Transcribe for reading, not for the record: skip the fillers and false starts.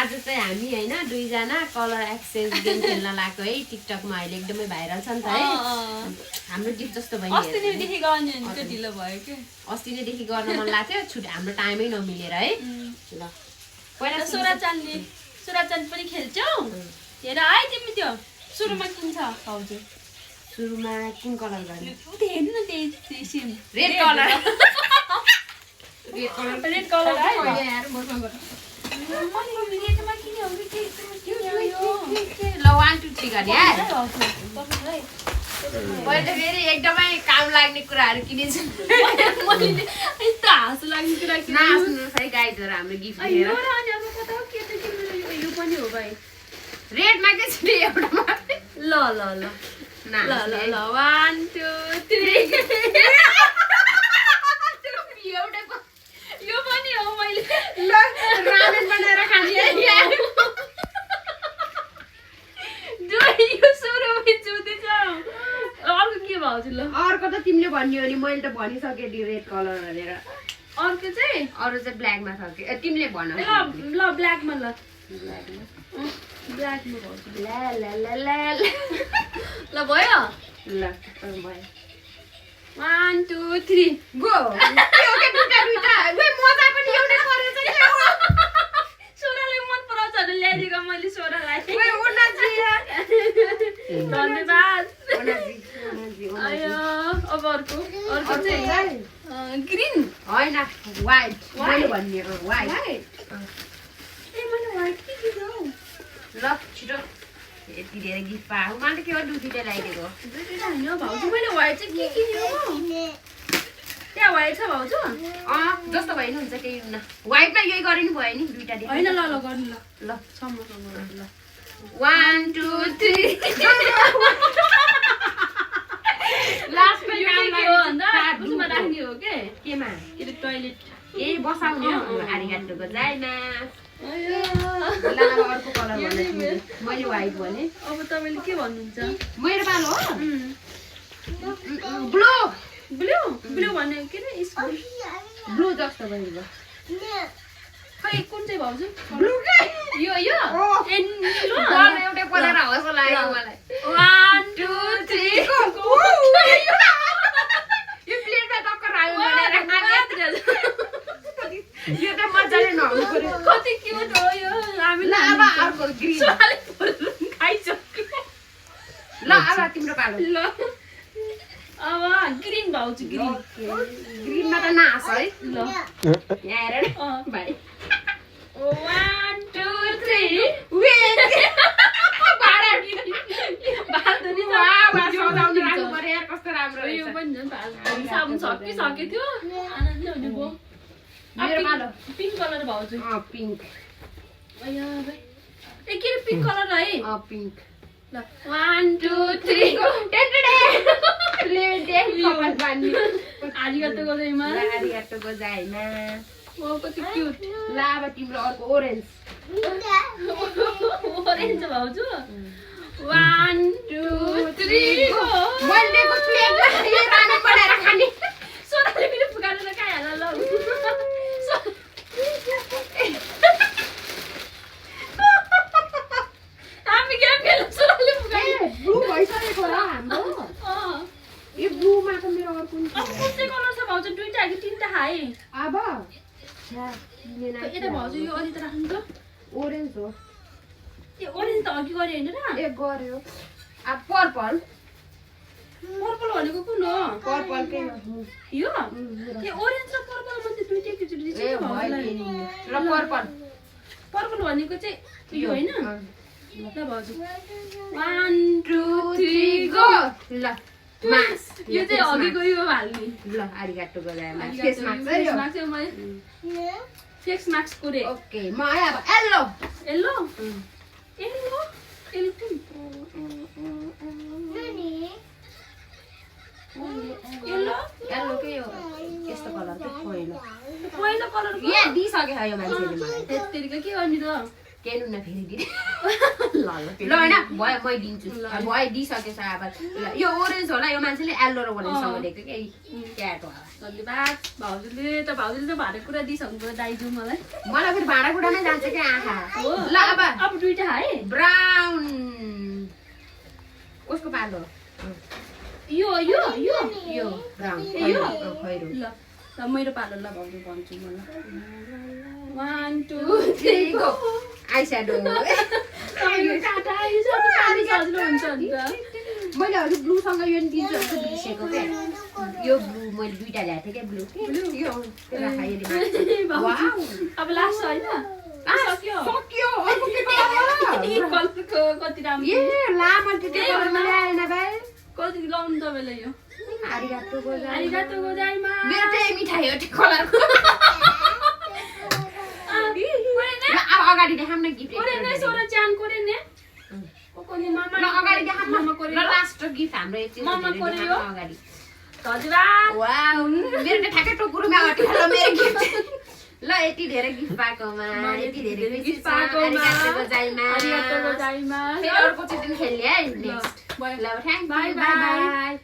आज चाहिँ हामी हैन दुईजना कलर एक्सचेन्ज गेम खेल्न लाग्यो है टिकटकमा अहिले एकदमै भाइरल छ नि त है हाम्रो गिफ्ट जस्तो भयो अस्ति नै देखि गर्ने नि त्यो ढिलो भयो के अस्ति नै देखि गर्न मन लाग्थ्यो छुट हाम्रो टाइमै नमिलेर है ल पहिला सुराचान पनि खेल्छौ हेर है तिमी त्यो सुरुमा किन छ भाउजू सुरुमा कुन कलर गर्ने हेर्नु न त्यही same red colour red colour है यार मसँग मैले रेडमा किने हो कि ल 1 2 3 गर्ने यार मैले फेरि एकदमै काम लाग्ने कुराहरु किनेछु मैले यस्तो हाँसो लाग्ने कुरा किने नाच्नु है गाइजहरु हाम्रो गिफ्ट लिएर यो र अनि अब कता हो के त किन्नु यो पनि हो भाइ रेडमा के छ एउटा मात्रै ल ल ल ल ल ल 1 2 3 यो पनि हो मैले ल रामेन बनाएर खाने यार यो सुरुमै जुत्दै छ अर्को के भाउजू ल अर्को त तिमीले भन्यो नि मैले त भनिसके नि रेड कलर भनेर अर्को चाहिँ अरु चाहिँ ब्ल्याकमा छ के तिमीले भन ल ल ब्ल्याकमा ल ब्ल्याकमा ब्ल्याकमा भाउजू ल ल ल ल ल भयो ल भयो 1 2 3 गो यो के दुईटा वे मजा पनि एउटै परेछ के सोराले मन पराउँछ भने ल्याइदिएको मैले सोरालाई वे ओनाजी धन्यवाद ओनाजी आयो अब अर्को चाहिँ ग्रीन हैन व्हाइट मैले भन्ने व्हाइट ए मैले व्हाइट के दियो ल छिटो यति धेरै गिफ्ट पाऊ मलाई के हो दुईटा ल्याइदिएको दुईटा हैन भाउजू मैले व्हाइट चाहिँ के किन्यो त्यहाँ व्हाइट छ भाउजू जस्तो भयो नि हुन्छ केही हुन्न व्हाइटमा यही गरे नि भयो नि दुईटा देखि हैन ल ल गर्नु ल ल सम्म ल 1 2 3 लास्टमा यो काम के हो भन्दा उसमा राख्ने हो के केमा के टोयलेट ए बसाउने आरिगाटोको जाइमा आयो ल अब अर्को कलर भन्नु मैले व्हाइट भने अब तपाईले के भन्नुहुन्छ मेरो पालो हो ब्लू ब्लू ब्लू भन्ने के रे स्कुल ब्लू जस्तो भयो खै कुन चाहिँ भाउजू ब्लू के यो यो ए नीलो बल एउटै परेर हौस लाग्यो मलाई 1 2 3 यो प्लेटमा टक्कर आयो भनेर यो त मजाले नहुनु पर्यो कति क्यूट हो यो हामी ल अब अर्को ग्रीन खाइसक्यो ल अब तिम्रो पालो ल अब ग्रीन भाउजू ग्रीन ग्रीनमा त नास है ल यहाँ हेर भाइ 1 2 3 वे भाडा भात नि वाह सजाउनु राख्नु पर्यो यार कस्तो राम्रो यो रहेछ पनि झन् भात साबुन सकिसक्यो थियो आनन्द हुने भयो मेरो पालो पिङ्क कलर भाउजू पिङ्क अया भाइ ए के रे पिङ्क कलर है पिङ्क ल 1 2 3 ले दे कपाल बान्नी आरिगातो गोजाइमा आरिगातो गोजाइमा ओ कति क्यूट ल अब तिम्रो अर्को ओरेन्ज ओरेन्ज भाउजू 1 2 3 मैले दिएको प्लेटमा यो रामेन बनाएर खाने सोनाले पनि फुकाएर खाइहाल ल हामी गेम खेल्नु सोनाले फुकाइ ब्लू भइसकेको होला हाम्रो यो ब्लूमा त मेरो अर्को नि अब कुन चाहिँ कलर छ भाउजू दुईटा कि तीनटा खाए अब यता भाउजू यो अलि त राख्नु त ओरेन्ज हो ए ओरेन्ज त अघि गरे हैन र ए गर्यो अब पर्पल पर्पल भनेको कुन हो पर्पल के यो ए ओरेन्ज र पर्पल मध्ये दुईटा एकचोटि ए दिन्छ भाउजूलाई ल पर्पल पर्पल भनेको चाहिँ यो हैन ल भाउजू 1 2 3 गो ल मास यो चाहिँ अघिको यो हाल्ने ल आरिगाटो गजायमा फेस मास्क है यो फेस मास्क कोरे ओके म आए अब yellow yellow yellow yellow yellow yellow के हो यस्तो कलर के पहिलो पहिलो कलर यहाँ दिइसक्यो यो मान्छेले मलाई त्यसरी के गर्ने त केही नुन फेरि दिने ल होइन भयो मै दिन्छु भयो दिइसकेछ अब ल यो ओरेन्ज होला यो मान्छेले एल्लो र ओरेन्जसँग दिएको केही क्याटो धन्यवाद भाउजूले त भाँडा कुरा दिइसक्नु दाइजु मलाई फेरि भाँडाकुँडामै जान्छ क्या आँखा ल अब दुईटा है ब्राउन कसको पालो यो यो यो यो ब्राउन यो खैरो ल ल मेरो पालो ल भाउजू भन्छु मलाई 1 2 3 गो आइस्याडो यो काटा यो सबै पानी सजिलो हुन्छ नि मैले अरु ब्लूसँग यो नि दिन्छु जस्तो बिर्सेको के यो ब्लू मैले दुईटा ल्याएको थिएँ के ब्लू यो वाउ अब लास्ट हैन सक्यो अर्को के कलर कलरको कति राम्रो ए लामो त्यो कलरमा ल्याएन भाइ कति लाउनु तपाईलाई यो आरिगातो गोजाइमा मेरो चाहिँ मिठाई हो त्यो कलरको अब अगाडि देखाम न गिफ्ट कोरेने सोरा चान कोरेने कोकोनी मामा ल अगाडि देखाम मामा न कोरे ल लास्ट गिफ्ट हाम्रो एकचोटि मामा कोरे यो अगाडि धन्यवाद वाउ मेरो त ठ्याक्कै टोकुरुमा अटिहाल्यो मेरो गिफ्ट ल यति धेरै गिफ्ट पाएकोमा यति धेरै गिफ्ट पाएकोमा आरिगातो गोजाइमा फेरि अर्को चाहिँ दिन खेल्ने है नेक्स्ट ल थ्यांक बाइ बाइ